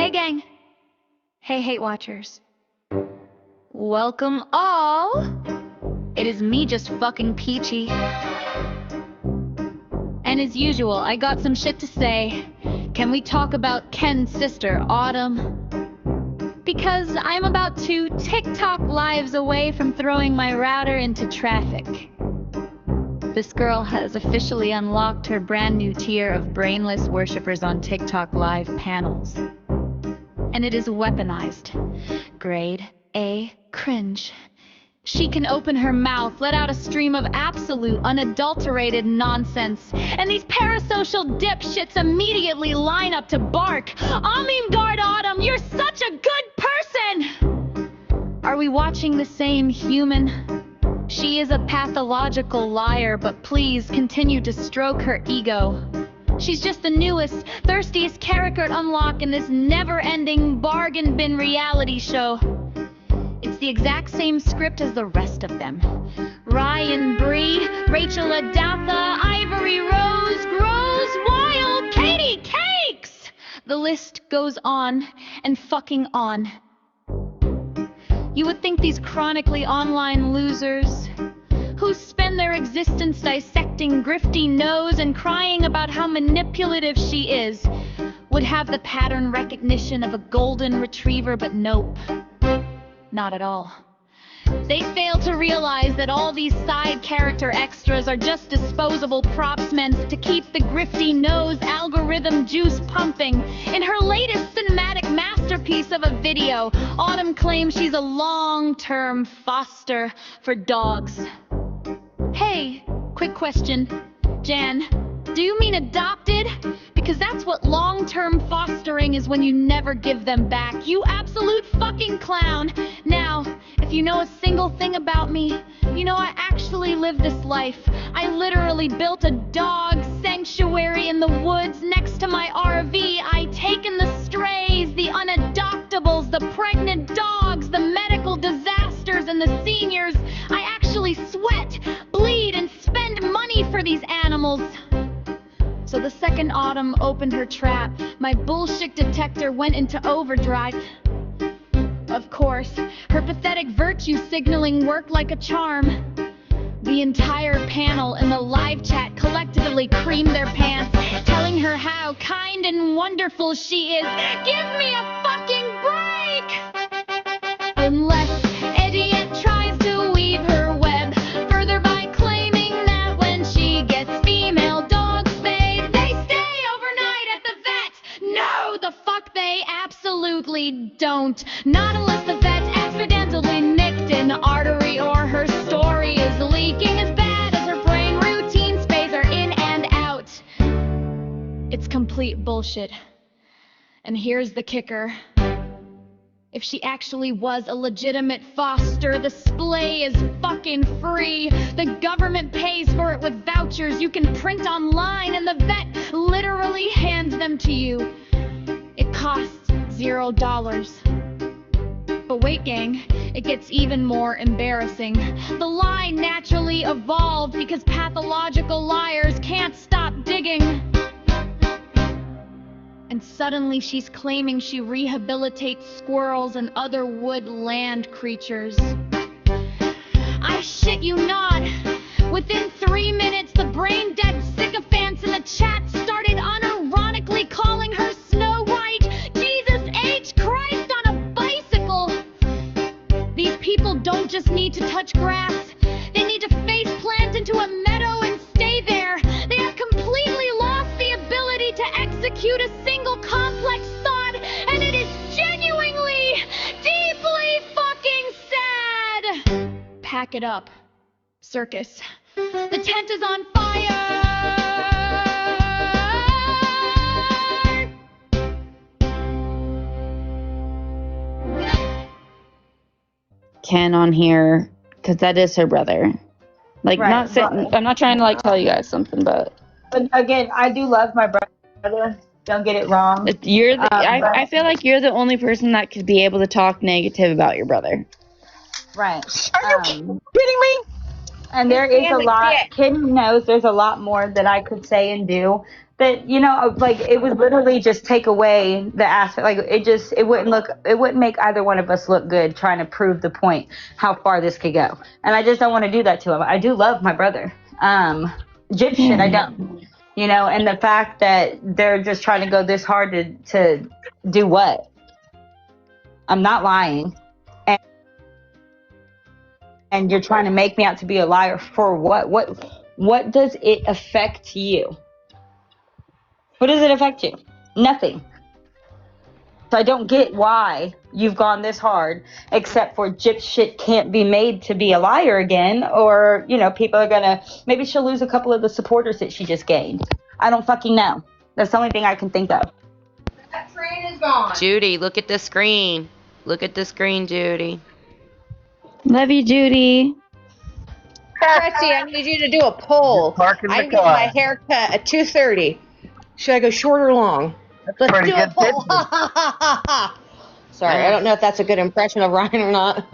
Hey gang! Hey Hate Watchers. Welcome all! It is me, just fucking Peachy. And as usual, I got some shit to say. Can we talk about Ken's sister, Autumn? Because I'm about 2 TikTok lives away from throwing my router into traffic. This girl has officially unlocked her brand new tier of brainless worshippers on TikTok live panels. And it is weaponized. Grade A cringe. She can open her mouth, let out a stream of absolute, unadulterated nonsense, and these parasocial dipshits immediately line up to bark. Omg Autumn, you're such a good person! Are we watching the same human? She is a pathological liar, but please continue to stroke her ego. She's just the newest, thirstiest character to unlock in this never-ending bargain bin reality show. It's the exact same script as the rest of them. Ryan, Bree, Rachael, Nadatha, Ivory Rose Grows Wild, Katie, Kakes! The list goes on and fucking on. You would think these chronically online losers, who spend their existence dissecting Grifty Nose and crying about how manipulative she is, would have the pattern recognition of a golden retriever, but nope. Not at all. They fail to realize that all these side character extras are just disposable props meant to keep the Grifty Nose algorithm juice pumping. In her latest cinematic masterpiece of a video, Autumn claims she's a long-term foster for dogs. Hey, quick question. Jan, do you mean adopted? Because that's what long-term fostering is, when you never give them back. You absolute fucking clown. Now, if you know a single thing about me, you know I actually live this life. I literally built a dog sanctuary in the woods next to my RV. I take in the strays, the unadoptables, the pregnant dogs, the medical disasters, and the seniors. I actually sweat, bleed, and spend money for these animals. So the second Autumn opened her trap, my bullshit detector went into overdrive. Of course, her pathetic virtue signaling worked like a charm. The entire panel in the live chat collectively creamed their pants, telling her how kind and wonderful she is. Give me a fucking break! Unless idiot tries to weave her web further by claiming that when she gets female dogs spayed, they stay overnight at the vet. No, the fuck they absolutely don't. Not unless the vet's accidentally nicked an artery or her story is leaking as bad as her brain routine spays are in and out. It's complete bullshit. And here's the kicker. If she actually was a legitimate foster, the splay is fucking free. The government pays for it with vouchers you can print online, and the vet literally hands them to you. It costs $0. But wait, gang, it gets even more embarrassing. The lie naturally evolved because pathological liars can't stop digging. And suddenly she's claiming she rehabilitates squirrels and other woodland creatures. I shit you not. Within 3 minutes, the brain-dead sycophants in the chat started unironically calling her Snow White, Jesus H. Christ on a bicycle. These people don't just need to touch grass. They need to face plant into a meadow and stay there. They have completely lost the ability to execute a single complex thought, and it is genuinely, deeply fucking sad. Pack it up. Circus. The tent is on fire! Ken on here, because that is her brother. Like, Right, I'm not trying to like tell you guys something, but again, I do love my brother. Don't get it wrong. I feel like you're the only person that could be able to talk negative about your brother. Right. Are you kidding me? And there is a lot, Kim knows there's a lot more that I could say and do that, you know, like it would literally just take away the aspect. Like it wouldn't make either one of us look good trying to prove the point how far this could go. And I just don't want to do that to him. I do love my brother. Shit, I don't, you know, and the fact that they're just trying to go this hard to do what? I'm not lying. And you're trying to make me out to be a liar for what? What does it affect you? What does it affect you? Nothing. So I don't get why you've gone this hard, except for shit can't be made to be a liar again, or, you know, people are gonna, maybe she'll lose a couple of the supporters that she just gained. I don't fucking know. That's the only thing I can think of. That train is gone. Judy, look at the screen. Look at the screen, Judy. Love you, Judy. Christy, I need you to do a poll. I'm getting my hair cut at 2:30. Should I go short or long? Let's do a poll. Sorry, I don't know if that's a good impression of Ryan or not.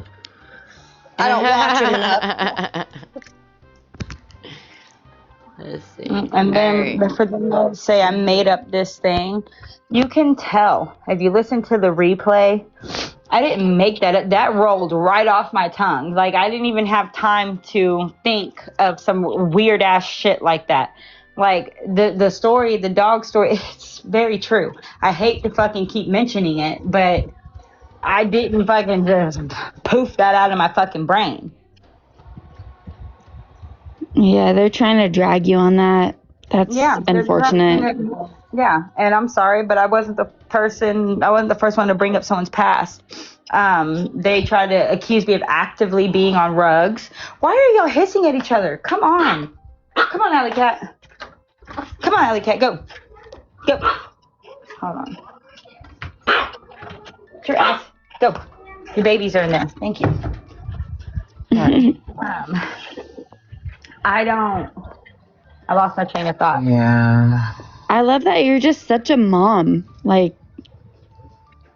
I don't watch him enough. Let's see. And then for them to say I made up this thing, you can tell if you listen to the replay. I didn't make that up. That rolled right off my tongue. Like, I didn't even have time to think of some weird ass shit like that. Like, the story, the dog story, it's very true. I hate to fucking keep mentioning it, but I didn't fucking just poof that out of my fucking brain. Yeah, they're trying to drag you on that. That's unfortunate. Yeah, and I'm sorry, but I wasn't the first one to bring up someone's past. They try to accuse me of actively being on rugs. Why are y'all hissing at each other? Come on, Alley Cat. Come on, Alley Cat, go. Hold on. Get your ass, go. Your babies are in there. Thank you. Right. I lost my train of thought. Yeah. I love that you're just such a mom. Like,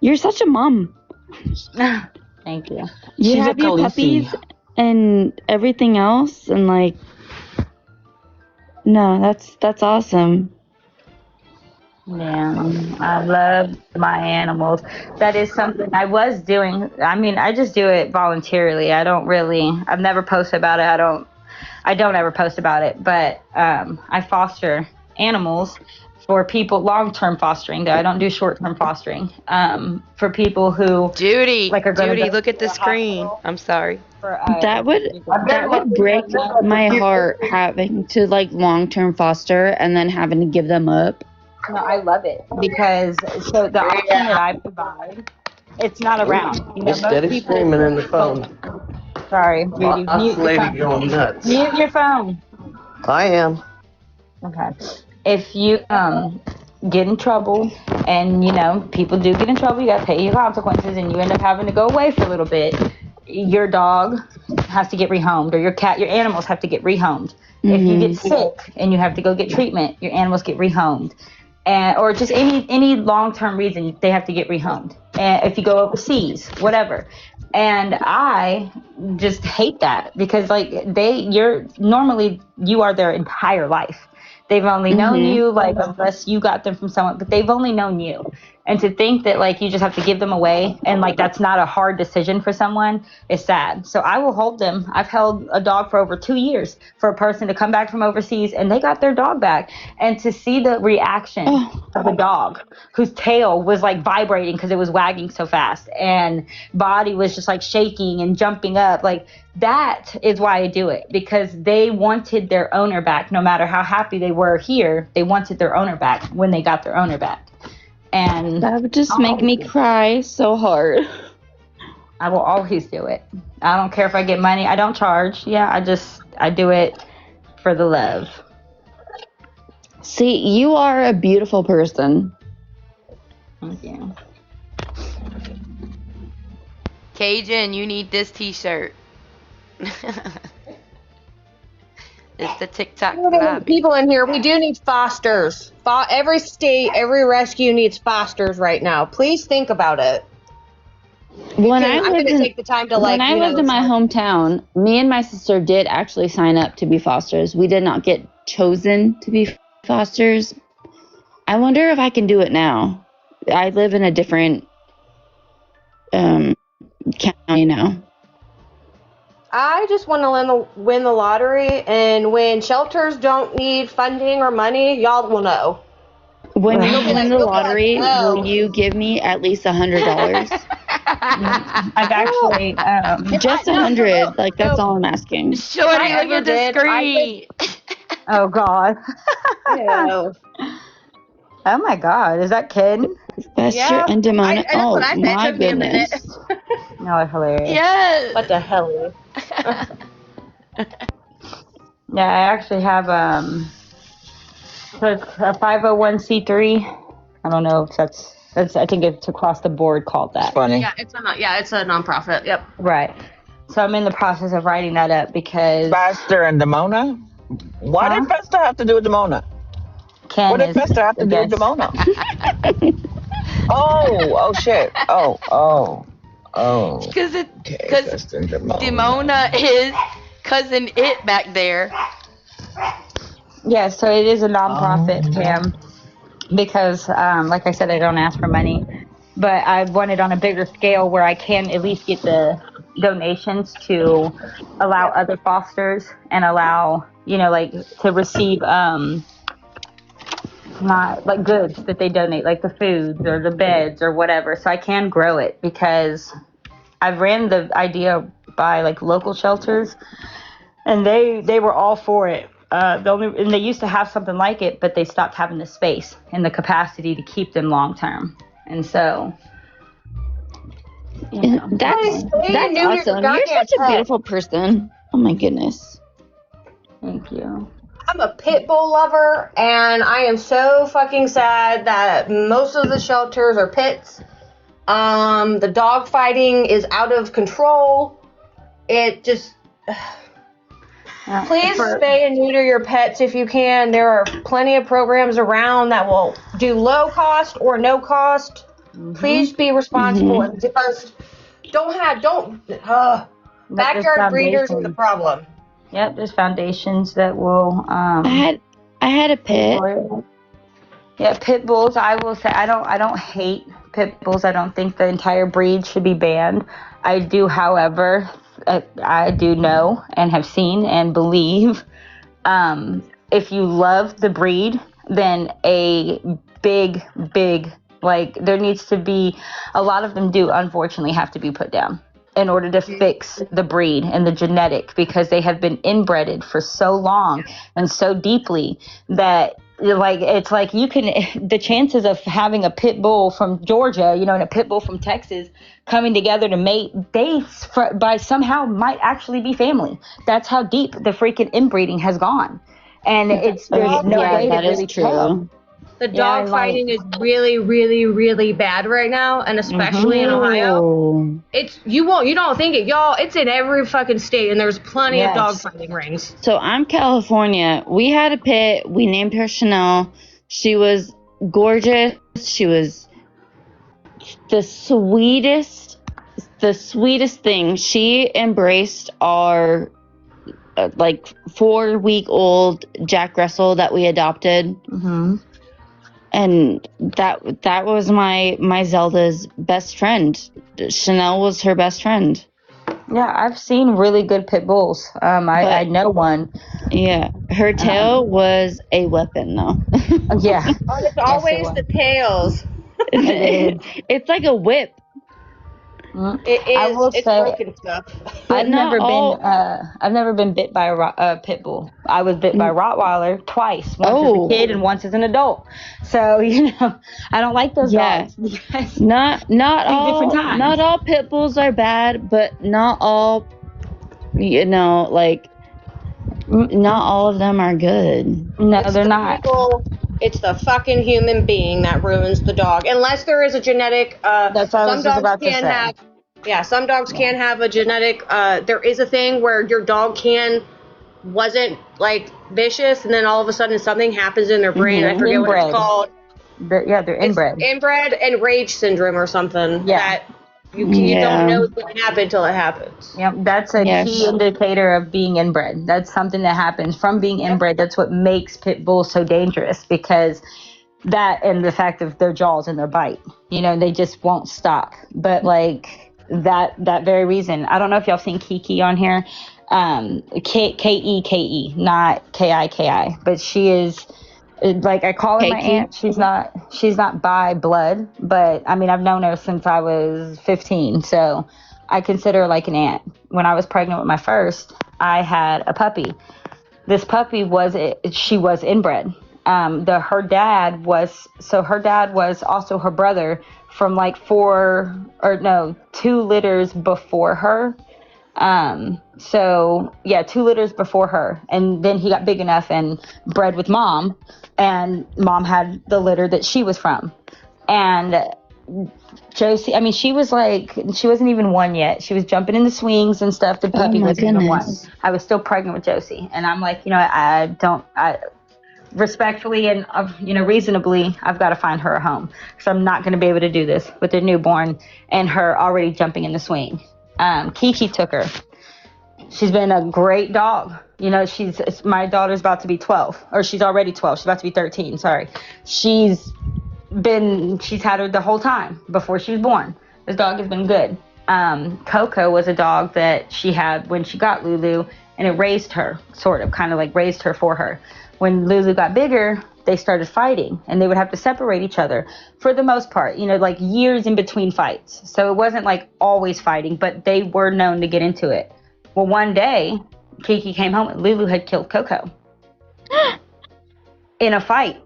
you're such a mom. Thank you. You have your puppies and everything else, and like, no, that's awesome. Yeah, I love my animals. That is something I was doing. I mean, I just do it voluntarily. I've never posted about it. I don't ever post about it, but I foster animals for people, long-term fostering, though I don't do short-term fostering, for people who Judy, are Judy, look at the screen. I'm sorry. That would break my heart, having to like long-term foster and then having to give them up. No, I love it because the option that I provide, it's not around. You know, Steady screaming in the phone. Sorry, Judy. Lady going nuts. Mute your phone. I am. Okay. If you get in trouble, and you know people do get in trouble, you gotta pay your consequences, and you end up having to go away for a little bit. Your dog has to get rehomed, or your animals have to get rehomed. Mm-hmm. If you get sick and you have to go get treatment, your animals get rehomed, or just any long-term reason they have to get rehomed. And if you go overseas, whatever. And I just hate that because like normally you are their entire life. They've only known you, like, unless you got them from someone, but they've only known you. And to think that, like, you just have to give them away and, like, that's not a hard decision for someone is sad. So I will hold them. I've held a dog for over 2 years for a person to come back from overseas, and they got their dog back. And to see the reaction of the dog, whose tail was, like, vibrating because it was wagging so fast, and body was just, like, shaking and jumping up, like, that is why I do it, because they wanted their owner back. No matter how happy they were here, they wanted their owner back when they got their owner back. And that would just make me cry so hard. I will always do it. I don't care if I get money. I don't charge. Yeah, I do it for the love. See, you are a beautiful person. Thank you. Cajun, you need this t-shirt. It's the TikTok lobby. People in here, we do need fosters. Every state, every rescue needs fosters right now. Please think about it. When I'm going to take the time to when I lived in my hometown, me and my sister did actually sign up to be fosters. We did not get chosen to be fosters. I wonder if I can do it now. I live in a different county now. I just want to win the lottery, and when shelters don't need funding or money, y'all will know. When you win the lottery, will you give me at least $100? I've actually just 100. Like that's all I'm asking. Shorty, look at the screen. Oh God. No. Oh my God, is that Ken? Fester and Demona. Oh my goodness. No, hilarious. Yes. What the hell? Yeah, I actually have so it's a 501c3. I don't know if that's I think it's across the board called that. It's funny. Yeah, it's a nonprofit. Yep. Right. So I'm in the process of writing that up because Fester and Demona? Why did Fester have to do with Demona? Ken What did Fester have to do with Demona? oh shit. Oh. Because Demona is cousin it back there. Yeah, so it is a nonprofit, Pam, because like I said, I don't ask for money, but I want it on a bigger scale where I can at least get the donations to allow other fosters and allow, like to receive not like goods that they donate, like the foods or the beds or whatever, so I can grow it because I've ran the idea by like local shelters and they were all for it. And they used to have something like it, but they stopped having the space and the capacity to keep them long term. And so, that's awesome. You're such a beautiful person. Oh my goodness. Thank you. I'm a pit bull lover, and I am so fucking sad that most of the shelters are pits. The dog fighting is out of control. It just... Please spay and neuter your pets if you can. There are plenty of programs around that will do low cost or no cost. Mm-hmm. Please be responsible and just backyard breeders are the problem. Yep, there's foundations that will. I had a pit. Yeah, pit bulls. I will say I don't hate pit bulls. I don't think the entire breed should be banned. I do, however, I do know and have seen and believe. If you love the breed, then a big like there needs to be. A lot of them do unfortunately have to be put down in order to fix the breed and the genetic, because they have been inbreded for so long and so deeply that like it's like the chances of having a pit bull from Georgia, and a pit bull from Texas coming together to mate, they by somehow might actually be family. That's how deep the freaking inbreeding has gone, and there's no way that to really is true. tell. The dog fighting is really, really, really bad right now, and especially in Ohio. You don't think it, y'all. It's in every fucking state, and there's plenty of dog fighting rings. So I'm California. We had a pit. We named her Chanel. She was gorgeous. She was the sweetest thing. She embraced our 4-week-old Jack Russell that we adopted. Mm-hmm. And that was my Zelda's best friend. Chanel was her best friend. Yeah, I've seen really good pit bulls. I know one. Yeah, her tail was a weapon, though. Yeah. It's always the tails. It's like a whip. It is. It's broken stuff. I've never been bit by a pit bull. I was bit by a Rottweiler twice, once as a kid and once as an adult. So I don't like those dogs. Yes. Not all pit bulls are bad, but not all. Not all of them are good. No, they're not. It's the fucking human being that ruins the dog. Unless there is a genetic... That's what I was just about to say. Some dogs can have a genetic... there is a thing where your dog wasn't, vicious, and then all of a sudden something happens in their brain. I forget what it's called. They're inbred. It's inbred and rage syndrome or something. Yeah. You don't Yeah. know it's going to happen until it happens. Yep, that's a Yes. key indicator of being inbred. That's something that happens from being inbred. That's what makes pit bulls so dangerous, because that and the fact of their jaws and their bite, they just won't stop. But like that very reason, I don't know if y'all seen Kiki on here, Keke, not Kiki, but she is, like, I call her my Kakes. aunt. She's not by blood, but I mean, I've known her since I was 15, so I consider her like an aunt. When I was pregnant with my first, I had a puppy. This puppy was inbred. Her dad was also her brother from like 2 litters before her. 2 litters before her, and then he got big enough and bred with mom, and mom had the litter that she was from. And Josie, I mean, she wasn't even 1 yet. She was jumping in the swings and stuff. The puppy wasn't even 1. I was still pregnant with Josie, and I'm like, I respectfully and reasonably, I've got to find her a home, because I'm not going to be able to do this with a newborn and her already jumping in the swing. Kiki took her. She's been a great dog. My daughter's about to be 12, or she's already 12. She's about to be 13. Sorry. She's had her the whole time before she was born. This dog has been good. Coco was a dog that she had when she got Lulu, and it raised her, kind of like raised her for her. When Lulu got bigger, they started fighting, and they would have to separate each other for the most part, like years in between fights. So it wasn't like always fighting, but they were known to get into it. Well, one day, Kiki came home and Lulu had killed Coco in a fight.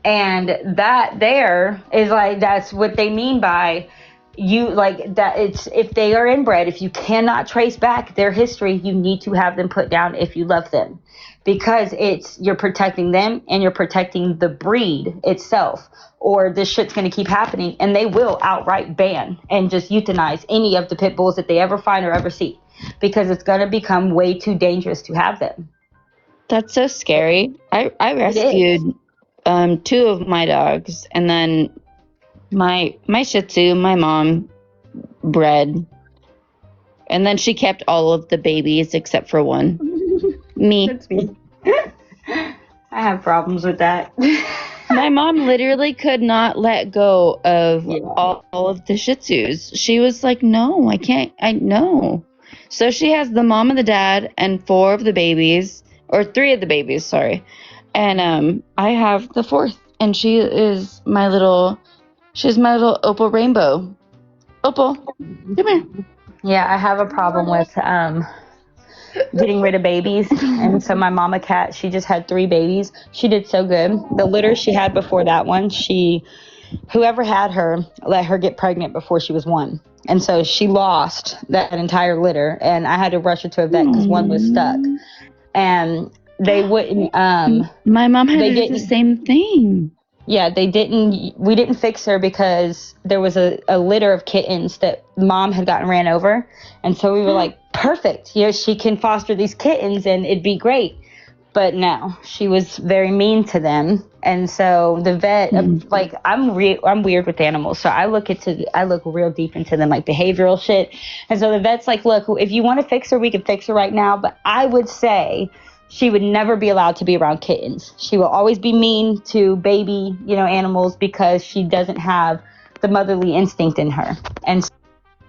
And that there is like, that's what they mean by if they are inbred, if you cannot trace back their history, you need to have them put down if you love them, because you're protecting them and you're protecting the breed itself, or this shit's going to keep happening, and they will outright ban and just euthanize any of the pit bulls that they ever find or ever see, because it's going to become way too dangerous to have them. That's so scary. I rescued 2 of my dogs, and then my Shih Tzu, my mom bred, and then she kept all of the babies except for 1. Me. That's me. I have problems with that. My mom literally could not let go of all of the Shih Tzus. She was like, no, I can't. No. So she has the mom and the dad and 4 of the babies, or 3 of the babies, sorry. And I have the 4th, and she's my little opal rainbow. Opal, come here. Yeah, I have a problem with getting rid of babies. And so my mama cat, she just had 3 babies. She did so good. The litter she had before that one, whoever had her let her get pregnant before she was 1. And so she lost that entire litter, and I had to rush her to a vet because 1 was stuck. And they wouldn't, my mom had to do the same thing. Yeah, we didn't fix her because there was a litter of kittens that mom had gotten ran over. And so we were like, perfect. She can foster these kittens and it'd be great. But no, she was very mean to them. And so the vet, I'm weird with animals. So I look real deep into them, like behavioral shit. And so the vet's like, look, if you want to fix her, we can fix her right now. But I would say she would never be allowed to be around kittens. She will always be mean to baby, animals, because she doesn't have the motherly instinct in her. And so,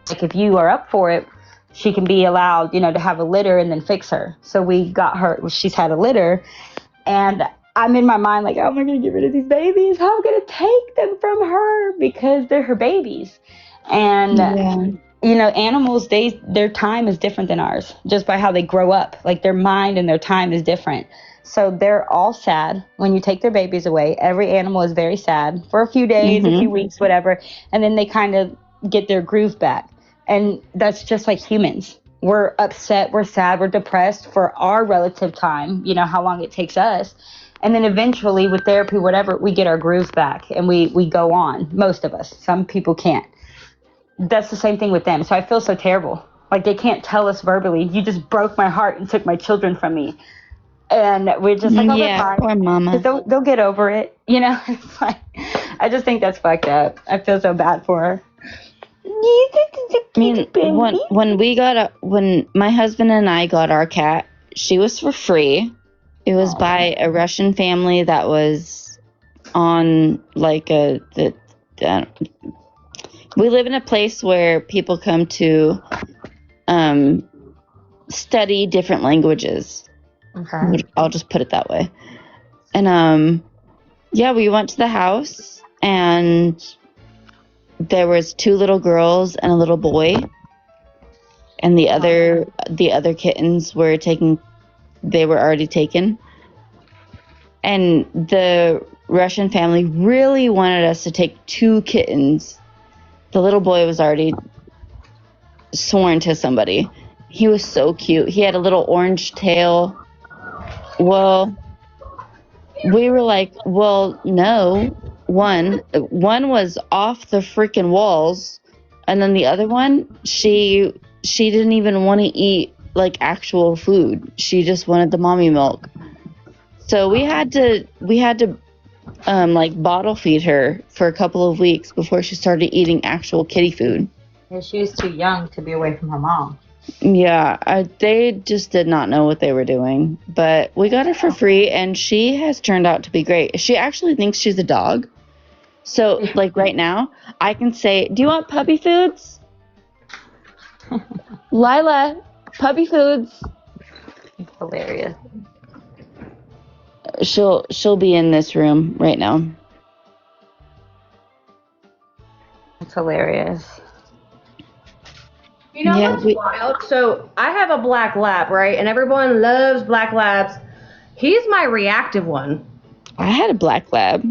like, if you are up for it, she can be allowed, to have a litter and then fix her. So we got her. She's had a litter, and I'm in my mind like, how am I going to get rid of these babies? How am I going to take them from her, because they're her babies? And animals, their time is different than ours, just by how they grow up. Like, their mind and their time is different. So they're all sad when you take their babies away. Every animal is very sad for a few days, a few weeks, whatever. And then they kind of get their groove back. And that's just like humans. We're upset, we're sad, we're depressed for our relative time, how long it takes us. And then eventually with therapy, whatever, we get our grooves back and we go on. Most of us. Some people can't. That's the same thing with them. So I feel so terrible. Like, they can't tell us verbally, you just broke my heart and took my children from me. And we're just like, oh, they're fine. Poor mama. They'll get over it. It's like, I just think that's fucked up. I feel so bad for her. I mean, when my husband and I got our cat, she was for free. It was by a Russian family that was on like we live in a place where people come to study different languages. Okay. I'll just put it that way. And yeah, we went to the house and there was 2 little girls and a little boy, and the other kittens were already taken. And the Russian family really wanted us to take 2 kittens. The little boy was already sworn to somebody. He was so cute. He had a little orange tail. Well, we were like, well, no. One was off the freaking walls, and then the other one, she didn't even want to eat like actual food. She just wanted the mommy milk. So we had to like bottle feed her for a couple of weeks before she started eating actual kitty food. Yeah, she was too young to be away from her mom. Yeah, they just did not know what they were doing. But we got her for free, and she has turned out to be great. She actually thinks she's a dog. So, like right now, I can say, do you want puppy foods? Lila, puppy foods. It's hilarious. She'll be in this room right now. It's hilarious. You know what's wild? So I have a black lab, right? And everyone loves black labs. He's my reactive one. I had a black lab.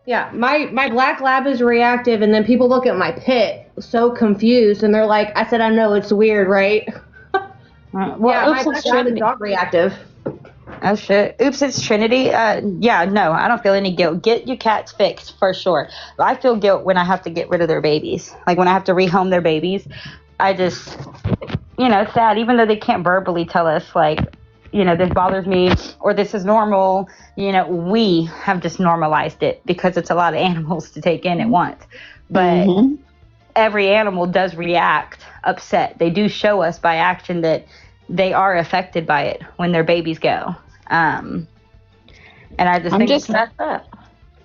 Yeah, my black lab is reactive, and then people look at my pit so confused, and they're like, I said, I know, it's weird, right? Well, yeah, my black lab is not reactive. Oh, shit. Oops, it's Trinity. Yeah, no, I don't feel any guilt. Get your cats fixed, for sure. I feel guilt when I have to get rid of their babies. Like, when I have to rehome their babies, I just, it's sad. Even though they can't verbally tell us, like, this bothers me or this is normal, we have just normalized it because it's a lot of animals to take in at once. But every animal does react upset. They do show us by action that they are affected by it when their babies go. And I just think it's messed up.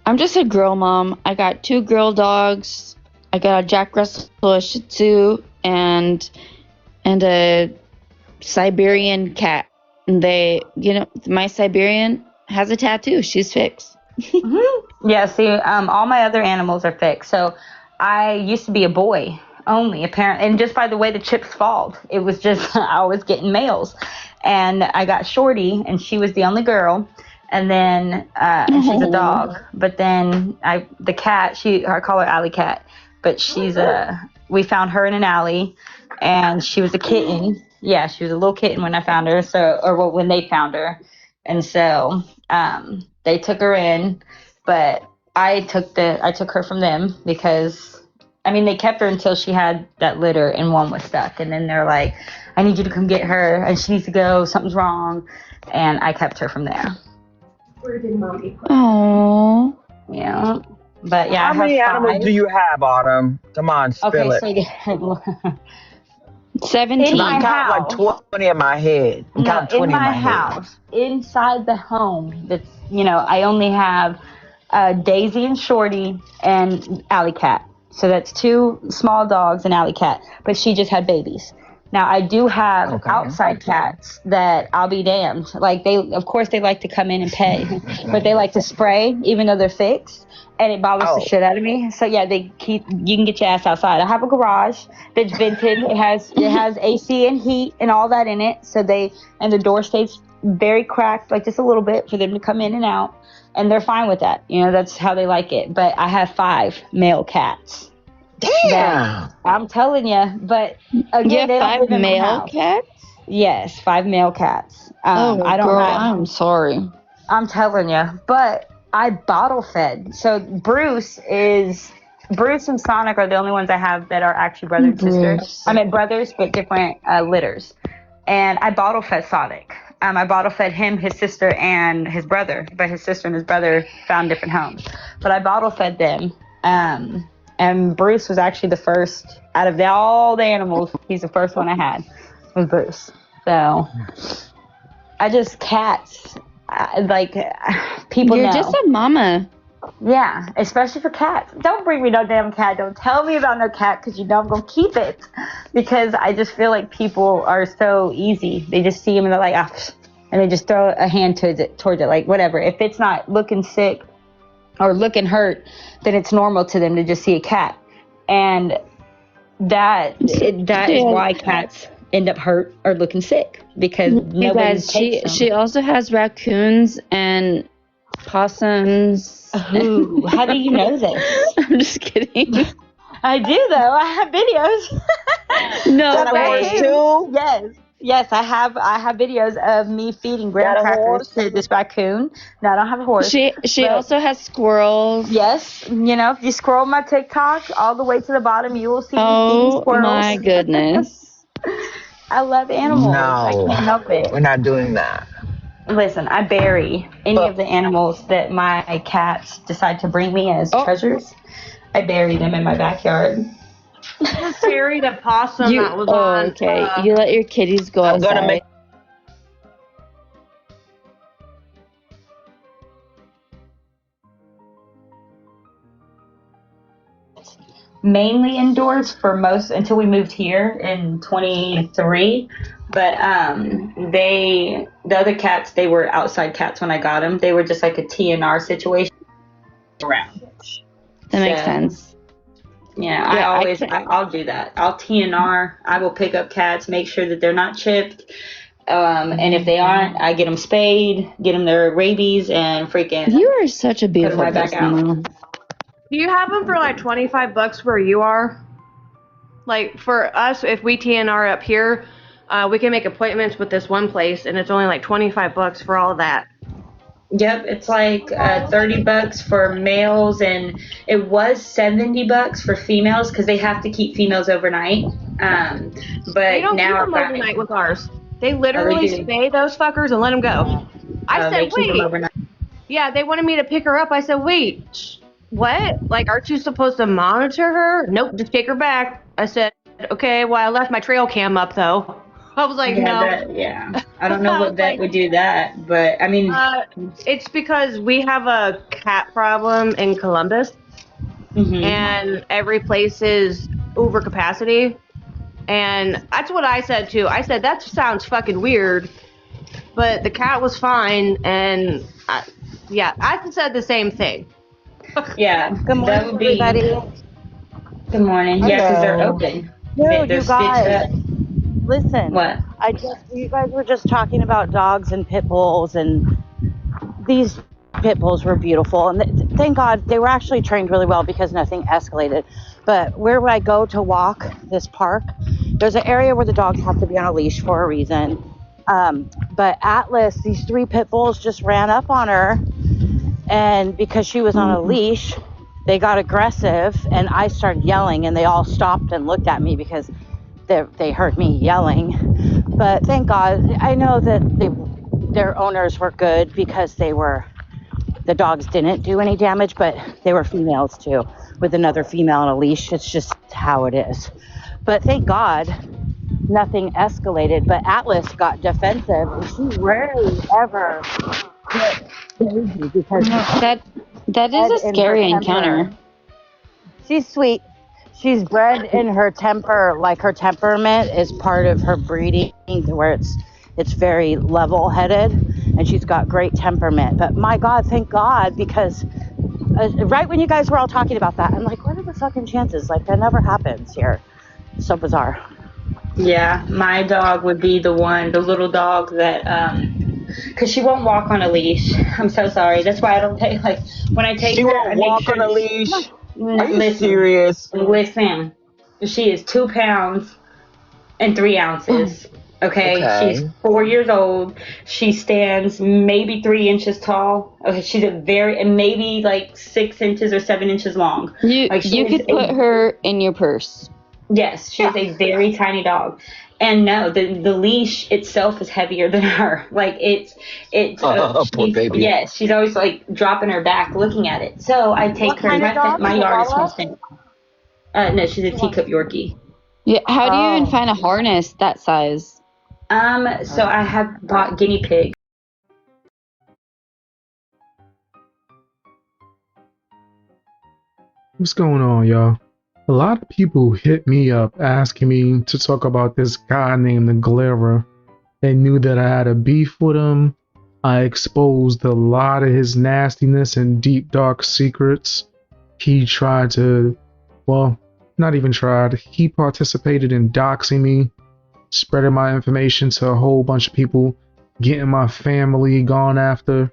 I'm just a girl mom. I got 2 girl dogs. I got a Jack Russell, a Shih Tzu, and a Siberian cat. And they, my Siberian has a tattoo. She's fixed. Yeah, see, all my other animals are fixed. So I used to be a boy only, apparently. And just by the way the chips fall, it was just, I was getting males. And I got Shorty, and she was the only girl. And then, and she's a dog. But then the cat, I call her Alley Cat. But we found her in an alley, and she was a kitten. Yeah, she was a little kitten when I found her. When they found her. And so, they took her in, but I took her from them because, they kept her until she had that litter and one was stuck. And then they're like, I need you to come get her and she needs to go. Something's wrong. And I kept her from there. Where did Mommy put? Aww. Yeah. But yeah, how many animals do you have, Autumn? Come on, spill it. So 17. I count like 20 in my head. In my house, inside the home, that's I only have Daisy and Shorty and Alley Cat. So that's 2 small dogs and Alley Cat. But she just had babies. Now I do have outside cats that I'll be damned. Like they like to come in and pet, but they like to spray even though they're fixed. And it bothers the shit out of me. So yeah, you can get your ass outside. I have a garage that's vented. It has AC and heat and all that in it. So the door stays very cracked, like just a little bit for them to come in and out. And they're fine with that. That's how they like it. But I have 5 male cats. Damn. I'm telling you. But again, they don't 5 live in my male house. cats? Yes, 5 male cats. I don't girl, have. I'm sorry. I'm telling you. But I bottle fed. So Bruce and Sonic are the only ones I have that are actually brother and sister. I mean brothers, but different litters. And I bottle fed Sonic. I bottle fed him, his sister, and his brother. But his sister and his brother found different homes. But I bottle fed them. And And Bruce was actually the first out of all the animals. He's the first one I had was Bruce. So I just cats. People You're know. just a mama. Yeah, especially for cats. Don't bring me no damn cat. Don't tell me about no cat because you know I'm going to keep it. Because I just feel like people are so easy. They just see him and they're like, ah, and they just throw a hand towards it, like whatever. If it's not looking sick or looking hurt, then it's normal to them to just see a cat. And that is why cats end up hurt or looking sick, because nobody takes them. She also has raccoons and possums. Ooh, how do you know this? I'm just kidding. I do though. I have videos. No Horse way. too? Yes, I have videos of me feeding graham Got a crackers horse? to this raccoon. No, I don't have a horse. She but- also has squirrels. Yes, if you scroll my TikTok all the way to the bottom, you will see me feeding squirrels. My goodness. I love animals. No. I can't help it. We're not doing that. Listen, I bury any of the animals that my cats decide to bring me as treasures. I bury them in my backyard. I buried a possum that was on. Okay. You let your kitties go I'm outside. gonna make Mainly indoors for most until we moved here in 23. But the other cats, they were outside cats when I got them. They were just like a TNR situation around. That makes sense. Yeah, I'll do that. I'll TNR. I will pick up cats, make sure that they're not chipped. And if they aren't, I get them spayed, get them their rabies, and freaking. You are such a beautiful right back person. Do you have them for like $25 where you are? Like for us, if we TNR up here, we can make appointments with this one place, and it's only like $25 for all that. Yep, it's like $30 for males, and it was $70 for females because they have to keep females overnight. But They don't now keep them overnight with ours. They literally do. spay those fuckers and let them go. I they said, keep them wait. overnight. Yeah, they wanted me to pick her up. I said, wait, what? Like, aren't you supposed to monitor her? Nope, just take her back. I said, okay, well, I left my trail cam up, though. I was like, no. I don't know what vet would do that, but I mean, It's because we have a cat problem in Columbus, and every place is over capacity. And that's what I said, too. I said, that sounds fucking weird, but the cat was fine, and I said the same thing. yeah, Good morning, that would be. everybody. Good morning. Yeah, because they're open. No, They're you stitched guys. up. Listen. What? You guys were just talking about dogs and pit bulls, and these pit bulls were beautiful. And thank God they were actually trained really well because nothing escalated. But where I go to walk this park, there's an area where the dogs have to be on a leash for a reason. But Atlas, these 3 pit bulls just ran up on her, and because she was on a leash, they got aggressive, and I started yelling, and they all stopped and looked at me because they heard me yelling. But thank God, I know that their owners were good because the dogs didn't do any damage, but they were females too, with another female on a leash. It's just how it is. But thank God, nothing escalated. But Atlas got defensive, and she rarely ever hit Daisy because That is a scary encounter. she's sweet. She's bred in her temper, like her temperament is part of her breeding, where it's very level-headed, and she's got great temperament. But my God, thank God, because right when you guys were all talking about that, I'm like, what are the fucking chances? Like, that never happens here. It's so bizarre. Yeah, my dog would be the little dog that, because she won't walk on a leash. I'm so sorry. That's why I don't take, like, when I take She her, I won't make walk sure on a leash. Are you Listen, serious? listen. She is 2 pounds and 3 ounces. Okay? She's 4 years old. She stands maybe 3 inches tall. Okay, she's maybe like 6 inches or 7 inches long. You could put her in your purse. Yes, she's a very tiny dog. And no, the leash itself is heavier than her. Like it's Poor baby. Yes, she's always like dropping her back looking at it. So I take What her. kind of dog? My yard is Chihuahua? fenced in. No, she's a teacup Yorkie. Yeah, how do you even Oh. find a harness that size? So I have bought guinea pigs. What's going on, y'all? A lot of people hit me up asking me to talk about this guy named the Glaiver. They knew that I had a beef with him. I exposed a lot of his nastiness and deep dark secrets. He tried to, well, not even tried. He participated in doxing me, spreading my information to a whole bunch of people, getting my family gone after,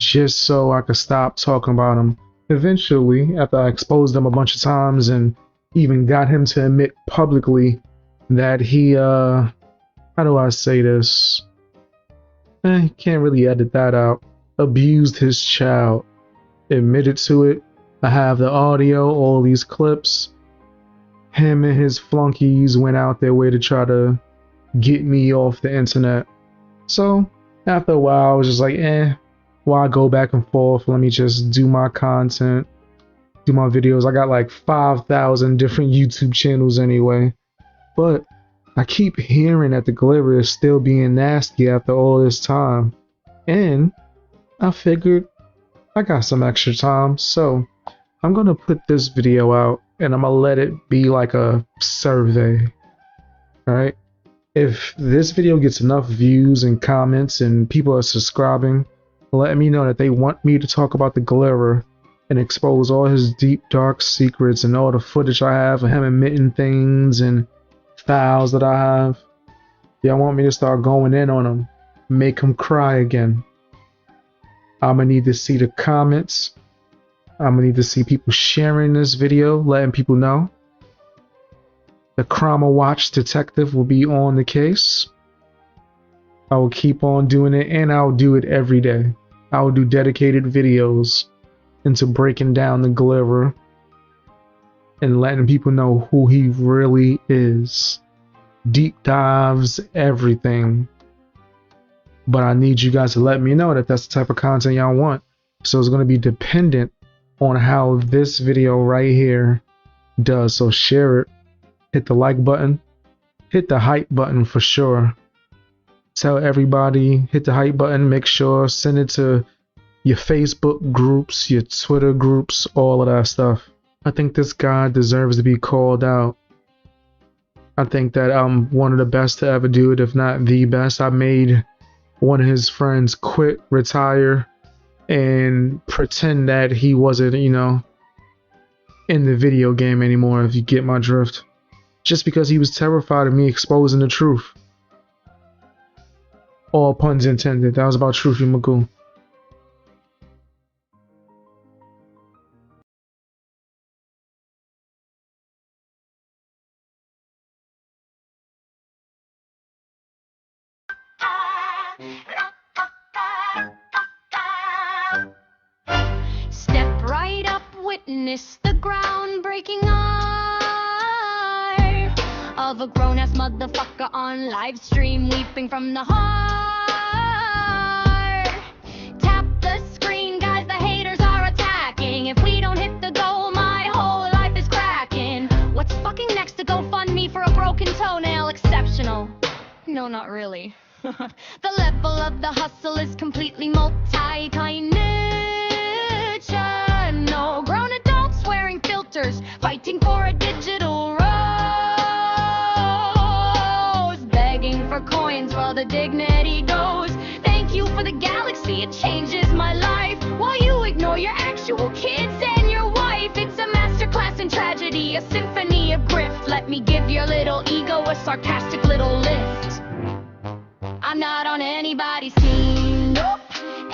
just so I could stop talking about him. Eventually, after I exposed him a bunch of times and even got him to admit publicly that he, how do I say this? Can't really edit that out. Abused his child. Admitted to it. I have the audio, all these clips. Him and his flunkies went out their way to try to get me off the internet. So, after a while, I was just like, why go back and forth? Let me just do my content, do my videos. I got like 5,000 different YouTube channels anyway. But I keep hearing that the Glaiver is still being nasty after all this time. And I figured I got some extra time, so I'm gonna put this video out and I'm gonna let it be like a survey. Alright? If this video gets enough views and comments and people are subscribing, let me know that they want me to talk about the Glaiver and expose all his deep dark secrets and all the footage I have of him admitting things and files that I have. Y'all want me to start going in on him, make him cry again. I'ma need to see the comments. I'ma need to see people sharing this video, letting people know. The Crime Watch detective will be on the case. I will keep on doing it, and I'll do it every day. I will do dedicated videos into breaking down the Glaiver and letting people know who he really is. Deep dives, everything. But I need you guys to let me know that that's the type of content y'all want. So it's going to be dependent on how this video right here does. So share it. Hit the like button. Hit the hype button for sure. Tell everybody, hit the hype button. Make sure, send it to your Facebook groups, your Twitter groups, all of that stuff. I think this guy deserves to be called out. I think that I'm one of the best to ever do it, if not the best. I made one of his friends quit, retire, and pretend that he wasn't, in the video game anymore, if you get my drift. Just because he was terrified of me exposing the truth. All puns intended. That was about Truthie Magoo. Step right up, witness the groundbreaking art of a grown-ass motherfucker on live stream, weeping from the heart. Tap the screen, guys, the haters are attacking. If we don't hit the goal, my whole life is cracking. What's fucking next to GoFundMe for a broken toenail? Exceptional. No, not really. The level of the hustle is completely multi-kind nature. No grown adults wearing filters, fighting for a digital rose, begging for coins while the dignity goes. Thank you for the galaxy, it changes my life. While you ignore your actual kids and your wife, it's a masterclass in tragedy, a symphony of grift. Let me give your little ego a sarcastic little lift. I'm not on anybody's team, nope.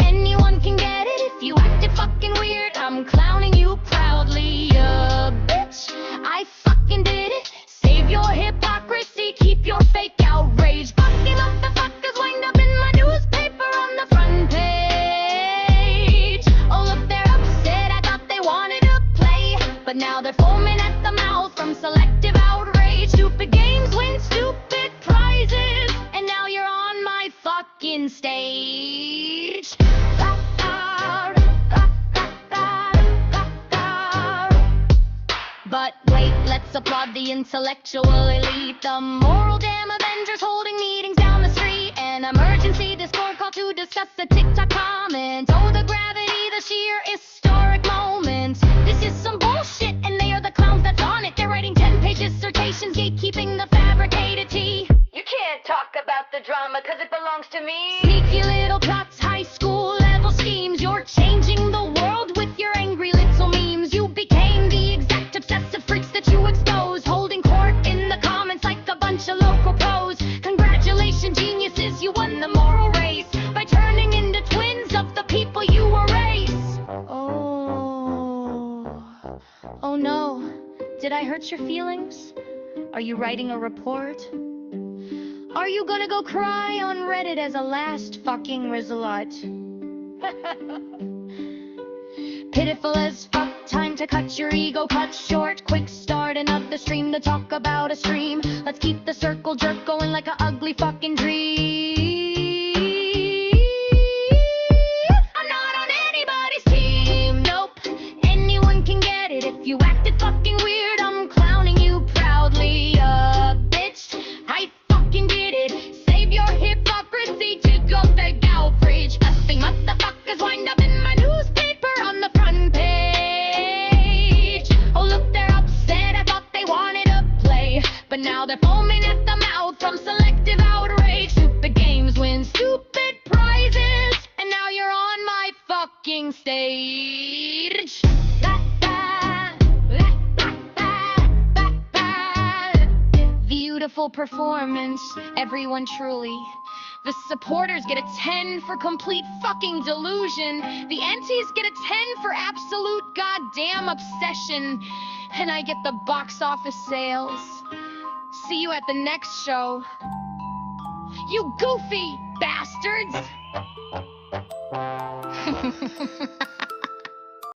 Anyone can get it if you acted fucking weird. I'm clowning you proudly, bitch. I fucking did it. Save your hypocrisy, keep your fake outrage. Fucking motherfuckers wind up in my newspaper on the front page. Oh look, they're upset, I thought they wanted to play, but now they're foaming at the mouth from selective outrage. Stupid games win stupid prizes, and now you're on my fucking stage. But wait, let's applaud the intellectual elite, the moral damn Avengers holding meetings down the street. An emergency Discord call to discuss a TikTok comment. Oh, the gravity, the sheer historic moment. This is some bullshit, and they are the clowns that's on it. They're writing 10-page dissertations, gatekeeping the fabricated tea. You can't talk about the drama, cause it belongs to me. Sneaky little plots, high school level schemes. You're changing the world with your angry little memes. You became the exact obsessive freaks that you expose, holding court in the comments like a bunch of local pros. Congratulations, geniuses, you won the moral race by turning into twins of the people you erase. Oh no, did I hurt your feelings? Are you writing a report? Are you gonna go cry on Reddit as a last fucking resort? Pitiful as fuck, time to cut your ego cut short. Quick start another stream to talk about a stream. Let's keep the circle jerk going like a ugly fucking dream. I'm not on anybody's team, nope. Anyone can get it if you acted fucking weird. I'm clowning you proudly, bitch. I fucking did it. Save your hypocrisy to go beg outrage. Effing motherfuckers wind up in my newspaper on the front page. Oh look, they're upset. I thought they wanted to play, but now they're foaming at the mouth from selective outrage. Stupid games win stupid prizes, and now you're on my fucking stage. Beautiful performance, everyone truly. The supporters get a 10 for complete fucking delusion. The antis get a 10 for absolute goddamn obsession. And I get the box office sales. See you at the next show. You goofy bastards!